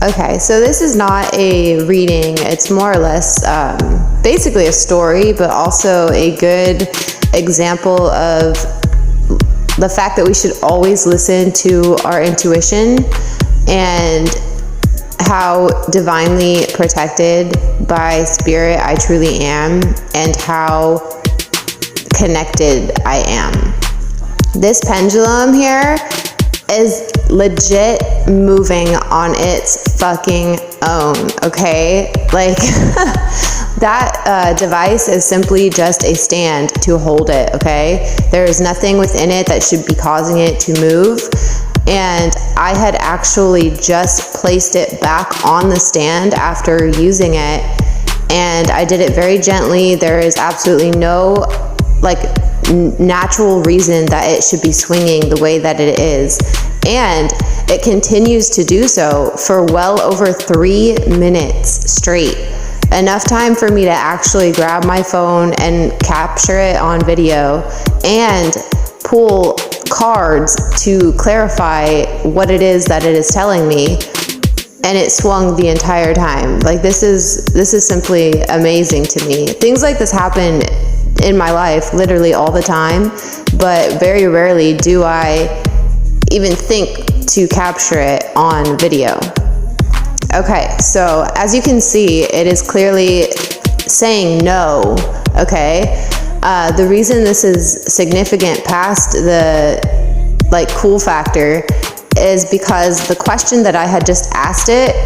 Okay, so this is not a reading. It's more or less basically a story, but also a good example of the fact that we should always listen to our intuition and how divinely protected by spirit I truly am, and how connected I am. This pendulum here is legit moving on its fucking own, okay? Like, that device is simply just a stand to hold it, okay? There is nothing within it that should be causing it to move. And I had actually just placed it back on the stand after using it, and I did it very gently. There is absolutely no natural reason that it should be swinging the way that it is, and it continues to do so for well over 3 minutes straight. Enough time for me to actually grab my phone and capture it on video and pull cards to clarify what it is that it is telling me, and it swung the entire time. Like, this is simply amazing to me. Things like this happen in my life literally all the time, but very rarely do I even think to capture it on video. Okay, so as you can see, it is clearly saying no, okay? The reason this is significant past the cool factor is because the question that I had just asked it,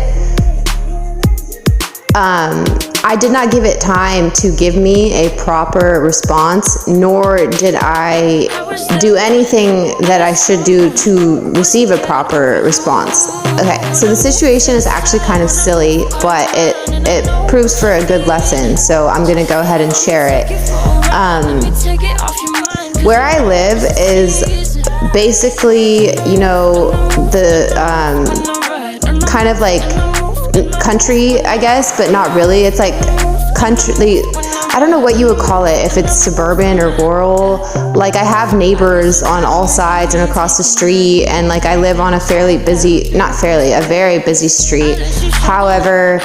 I did not give it time to give me a proper response, nor did I do anything that I should do to receive a proper response. Okay, so the situation is actually kind of silly, but it proves for a good lesson, so I'm gonna go ahead and share it. Where I live is basically, the kind of like country, I guess, but not really. It's like country. I don't know what you would call it, if it's suburban or rural. Like, I have neighbors on all sides and across the street, and like I live on a very busy street. However,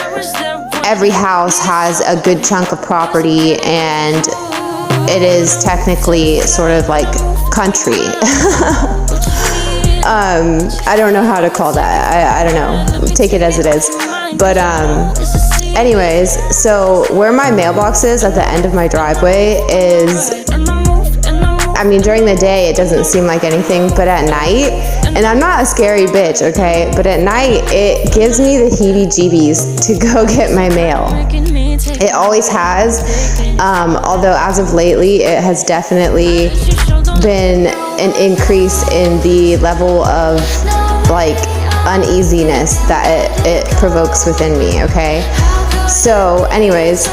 every house has a good chunk of property, and it is technically sort of like country. I don't know how to call that. I don't know. Take it as it is. But anyways, so where my mailbox is at the end of my driveway is, I mean, during the day it doesn't seem like anything, but at night, and I'm not a scary bitch, okay, but at night it gives me the heebie-jeebies to go get my mail. It always has, although as of lately it has definitely been an increase in the level of uneasiness that it provokes within me, okay? So anyways,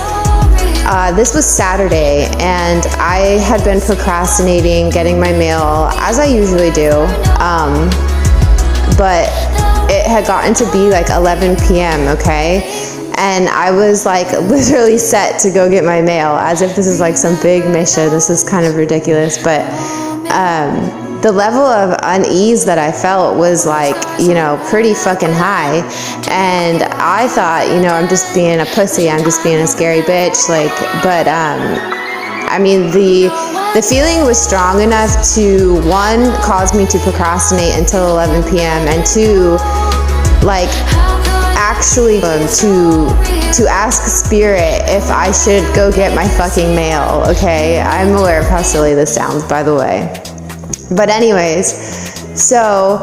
this was Saturday, and I had been procrastinating getting my mail, as I usually do, but it had gotten to be 11 p.m., okay? And I was literally set to go get my mail, as if this is some big mission. This is kind of ridiculous, but the level of unease that I felt was pretty fucking high. And I thought, I'm just being a pussy, I'm just being a scary bitch, but I mean, the feeling was strong enough to, one, cause me to procrastinate until 11 p.m. and two, actually to ask spirit if I should go get my fucking mail, okay? I'm aware of how silly this sounds, by the way. But anyways, so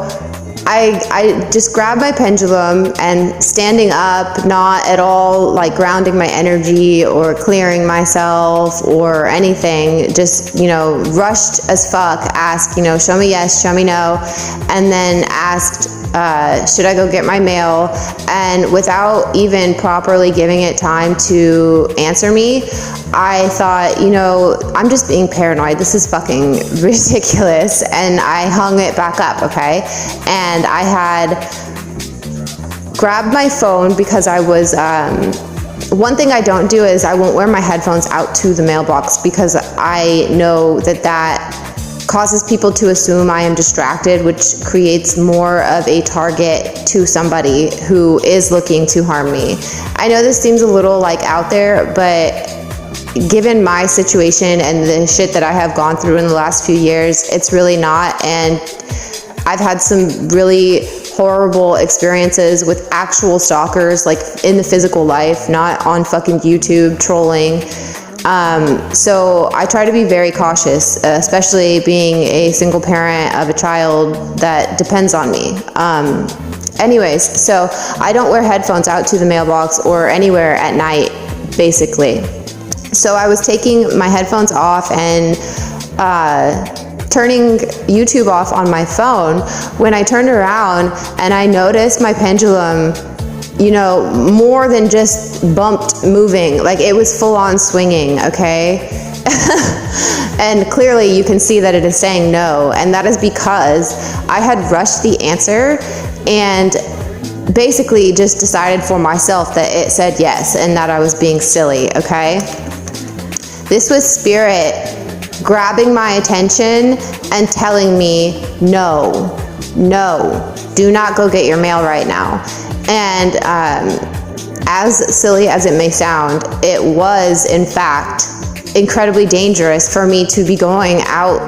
I just grabbed my pendulum and standing up, not at all grounding my energy or clearing myself or anything, just, rushed as fuck, asked, show me yes, show me no, and then asked, should I go get my mail? And without even properly giving it time to answer me, I thought, I'm just being paranoid. This is fucking ridiculous. And I hung it back up, okay? And I had grabbed my phone because I was, one thing I don't do is I won't wear my headphones out to the mailbox, because I know that causes people to assume I am distracted, which creates more of a target to somebody who is looking to harm me. I know this seems a little like out there, but given my situation and the shit that I have gone through in the last few years, it's really not. And I've had some really horrible experiences with actual stalkers, like in the physical life, not on fucking YouTube trolling. So I try to be very cautious, especially being a single parent of a child that depends on me. Anyways, so I don't wear headphones out to the mailbox or anywhere at night, basically. So I was taking my headphones off and turning YouTube off on my phone when I turned around and I noticed my pendulum, you know, more than just bumped moving, like it was full on swinging, okay? And clearly you can see that it is saying no, and that is because I had rushed the answer and basically just decided for myself that it said yes and that I was being silly, okay? This was spirit grabbing my attention and telling me, no, do not go get your mail right now. And as silly as it may sound, it was in fact incredibly dangerous for me to be going out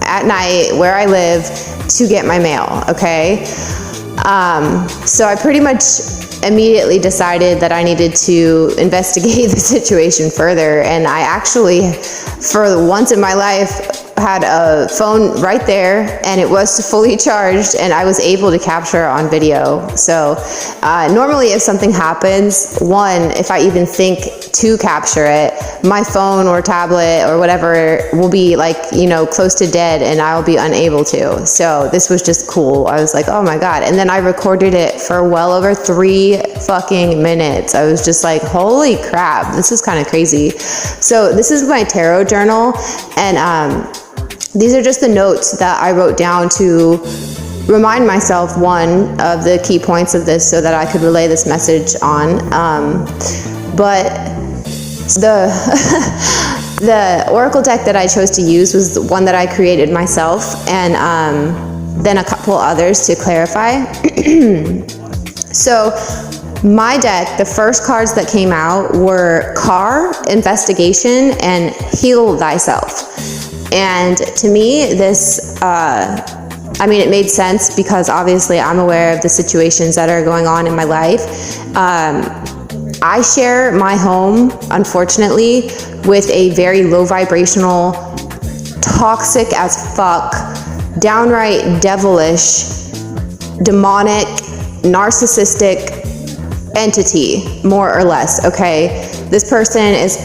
at night where I live to get my mail, okay? So I pretty much immediately decided that I needed to investigate the situation further, and I actually, for once in my life, had a phone right there and it was fully charged and I was able to capture it on video. So normally if something happens, one, if I even think to capture it, my phone or tablet or whatever will be like, you know, close to dead and I'll be unable to. So this was just cool. I was like, oh my God. And then I recorded it for well over 3 fucking minutes. I was just like, holy crap, this is kind of crazy. So this is my tarot journal, and these are just the notes that I wrote down to remind myself, one, of the key points of this so that I could relay this message on. But the oracle deck that I chose to use was the one that I created myself, and then a couple others to clarify. So my deck, the first cards that came out were Car, Investigation, and Heal Thyself. And to me, this, I mean, it made sense because obviously I'm aware of the situations that are going on in my life. I share my home, unfortunately, with a very low vibrational, toxic as fuck, downright devilish, demonic, narcissistic entity, more or less, okay? This person is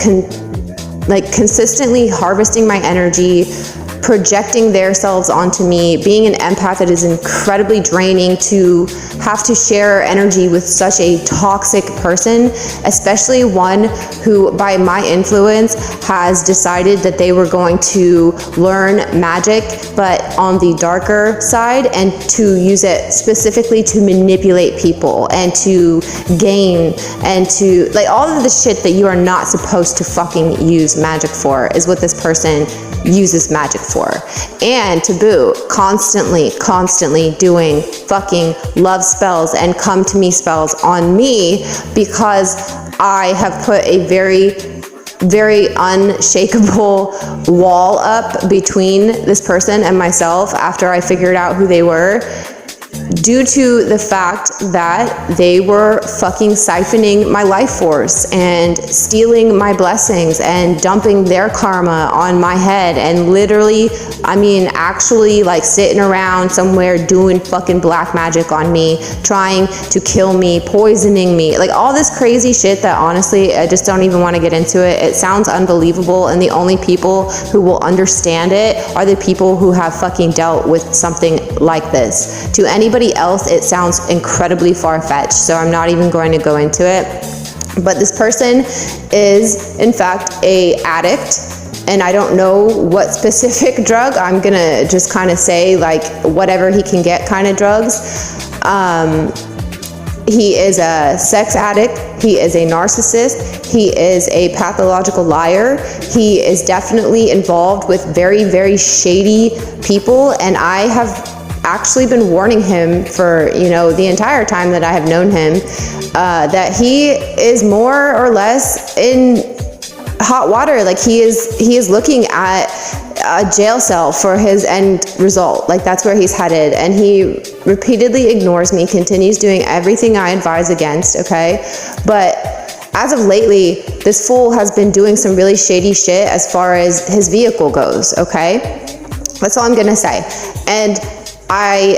consistently harvesting my energy, projecting themselves onto me, being an empath. That is incredibly draining to have to share energy with such a toxic person, especially one who, by my influence, has decided that they were going to learn magic, but on the darker side, and to use it specifically to manipulate people and to gain and to, like, all of the shit that you are not supposed to fucking use magic for is what this person uses magic for. And to boot, constantly doing fucking love spells and come to me spells on me because I have put a very unshakable wall up between this person and myself after I figured out who they were, due to the fact that they were fucking siphoning my life force and stealing my blessings and dumping their karma on my head, and literally, I mean, actually like sitting around somewhere doing fucking black magic on me, trying to kill me, poisoning me, like all this crazy shit that honestly, I just don't even want to get into it. It sounds unbelievable, and the only people who will understand it are the people who have fucking dealt with something like this. To anybody else, it sounds incredibly far-fetched, so I'm not even going to go into it. But this person is in fact a addict, and I don't know what specific drug. I'm gonna just kind of say like whatever he can get kind of drugs. He is a sex addict. He is a narcissist. He is a pathological liar. He is definitely involved with very, very shady people. And I have actually been warning him for, the entire time that I have known him, that he is more or less in hot water. Like he is looking at a jail cell for his end result. Like that's where he's headed. And he repeatedly ignores me, continues doing everything I advise against, okay? But as of lately, this fool has been doing some really shady shit as far as his vehicle goes, okay? That's all I'm gonna say. And I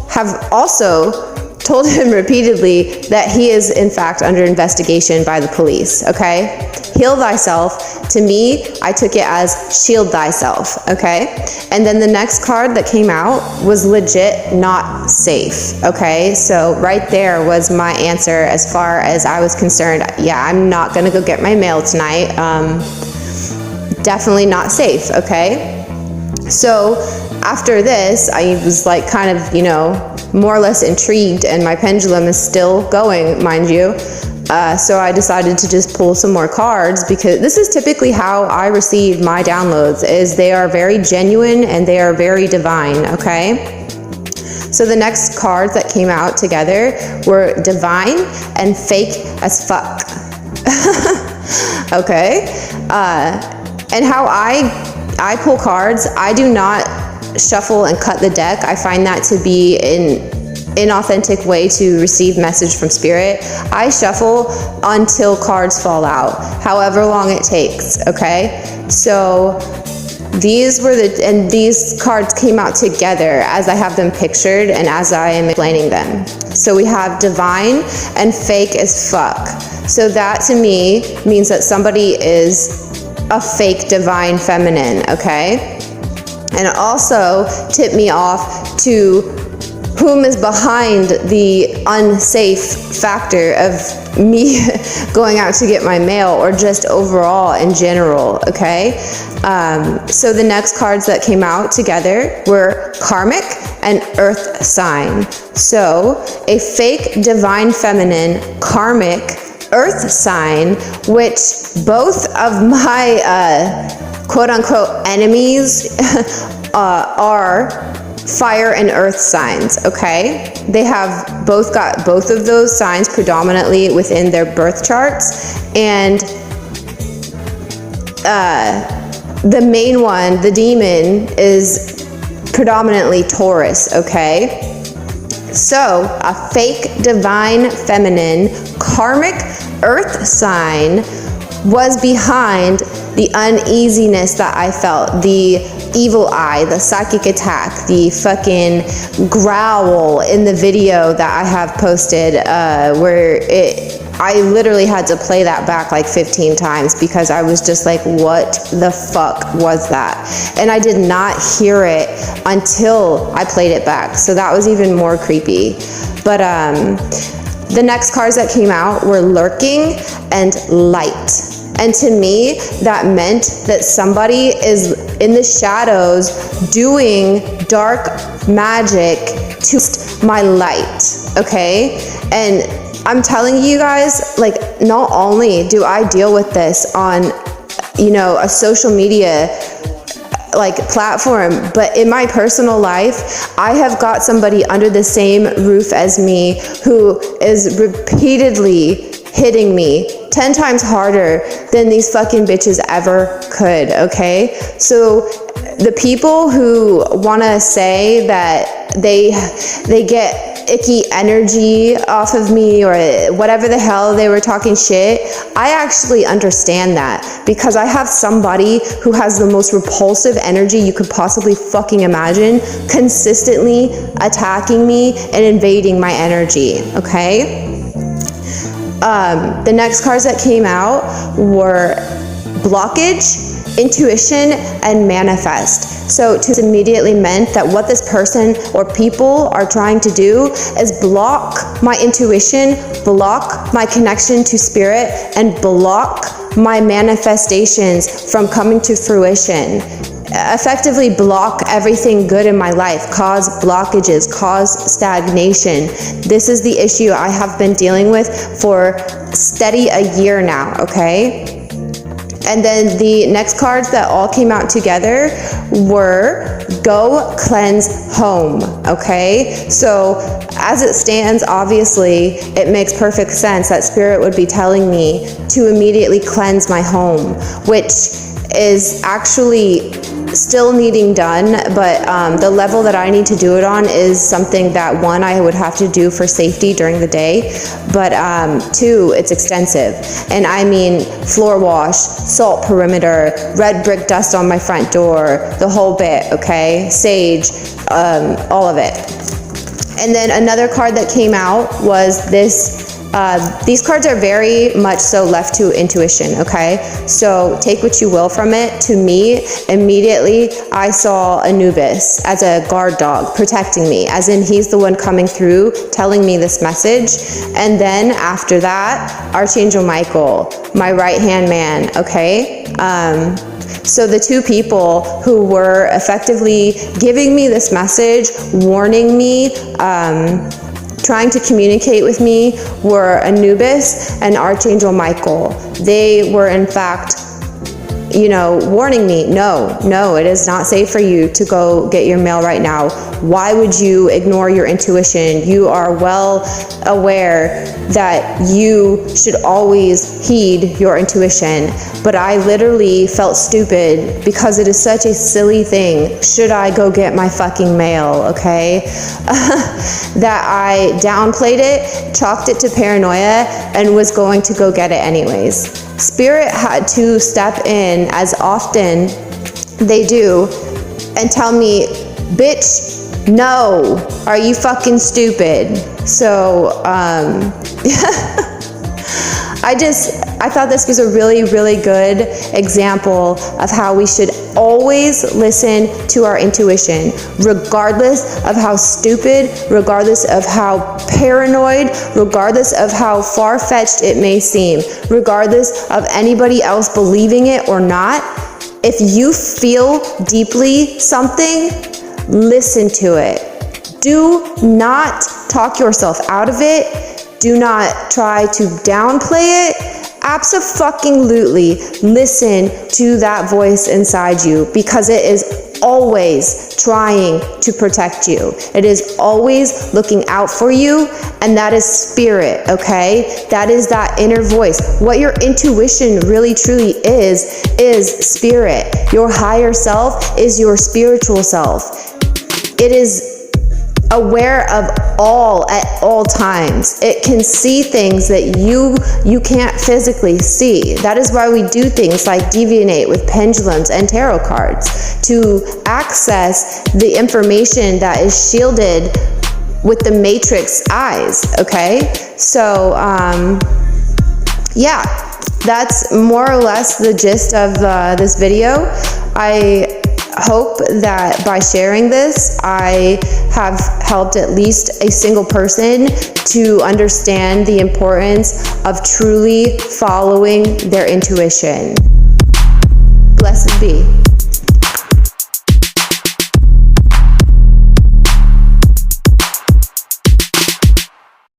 have also told him repeatedly that he is in fact under investigation by the police, okay? Heal thyself. To me, I took it as shield thyself, okay? And then the next card that came out was legit not safe, okay? So right there was my answer as far as I was concerned. Yeah, I'm not gonna go get my mail tonight. Definitely not safe, okay? So after this, I was like kind of, more or less intrigued, and my pendulum is still going, mind you. So I decided to just pull some more cards, because this is typically how I receive my downloads, is they are very genuine and they are very divine, okay? So the next cards that came out together were divine and fake as fuck. Okay? And how I pull cards, I do not shuffle and cut the deck. I find that to be an inauthentic way to receive message from spirit. I shuffle until cards fall out, however long it takes, okay? So these cards came out together as I have them pictured and as I am explaining them. So we have divine and fake as fuck. So that to me means that somebody is a fake divine feminine, okay? And also tip me off to whom is behind the unsafe factor of me going out to get my mail, or just overall in general, okay? So the next cards that came out together were karmic and earth sign. So a fake divine feminine, karmic, earth sign, which both of my quote-unquote enemies are fire and earth signs, okay? They have both got both of those signs predominantly within their birth charts. And the main one, the demon, is predominantly Taurus, okay? So a fake divine feminine karmic earth sign was behind the uneasiness that I felt, the evil eye, the psychic attack, the fucking growl in the video that I have posted, where I literally had to play that back like 15 times because I was just like, what the fuck was that? And I did not hear it until I played it back. So that was even more creepy. But the next cards that came out were lurking and light. And to me, that meant that somebody is in the shadows doing dark magic to my light, okay? And I'm telling you guys, like, not only do I deal with this on, a social media like platform, but in my personal life, I have got somebody under the same roof as me who is repeatedly hitting me 10 times harder than these fucking bitches ever could, okay? So the people who want to say that they get icky energy off of me or whatever the hell they were talking shit, I actually understand that, because I have somebody who has the most repulsive energy you could possibly fucking imagine consistently attacking me and invading my energy, okay? The next cards that came out were blockage, intuition, and manifest. So to immediately meant that what this person or people are trying to do is block my intuition, block my connection to spirit, and block my manifestations from coming to fruition. effectively block everything good in my life, cause blockages, cause stagnation. This is the issue I have been dealing with for steady a year now, okay? And then the next cards that all came out together were go cleanse home, okay? So as it stands, obviously, it makes perfect sense that Spirit would be telling me to immediately cleanse my home, which is actually still needing done, but the level that I need to do it on is something that, one, I would have to do for safety during the day, but two, it's extensive. And I mean floor wash, salt perimeter, red brick dust on my front door, the whole bit, okay? Sage, all of it. And then another card that came out was this. These cards are very much so left to intuition, okay? So take what you will from it. To me, immediately, I saw Anubis as a guard dog protecting me, as in he's the one coming through, telling me this message. And then after that, Archangel Michael, my right-hand man, okay? So the two people who were effectively giving me this message, warning me, trying to communicate with me were Anubis and Archangel Michael. They were in fact, warning me, no, it is not safe for you to go get your mail right now. Why would you ignore your intuition? You are well aware that you should always heed your intuition. But I literally felt stupid because it is such a silly thing. Should I go get my fucking mail, okay? That I downplayed it, chalked it to paranoia, and was going to go get it anyways. Spirit had to step in, as often they do, and tell me, bitch, no, are you fucking stupid? So, I thought this was a really, really good example of how we should always listen to our intuition, regardless of how stupid, regardless of how paranoid, regardless of how far-fetched it may seem, regardless of anybody else believing it or not. If you feel deeply something, listen to it. Do not talk yourself out of it. Do not try to downplay it. Abso-fucking-lutely listen to that voice inside you, because it is always trying to protect you. It is always looking out for you, and that is Spirit, okay? That is that inner voice. What your intuition really truly is Spirit. Your higher self is your spiritual self. It is aware of all at all times. It can see things that you can't physically see. That is why we do things like divinate with pendulums and tarot cards, to access the information that is shielded with the matrix eyes, okay? So yeah, that's more or less the gist of this video. I hope that by sharing this, I have helped at least a single person to understand the importance of truly following their intuition. Blessed be.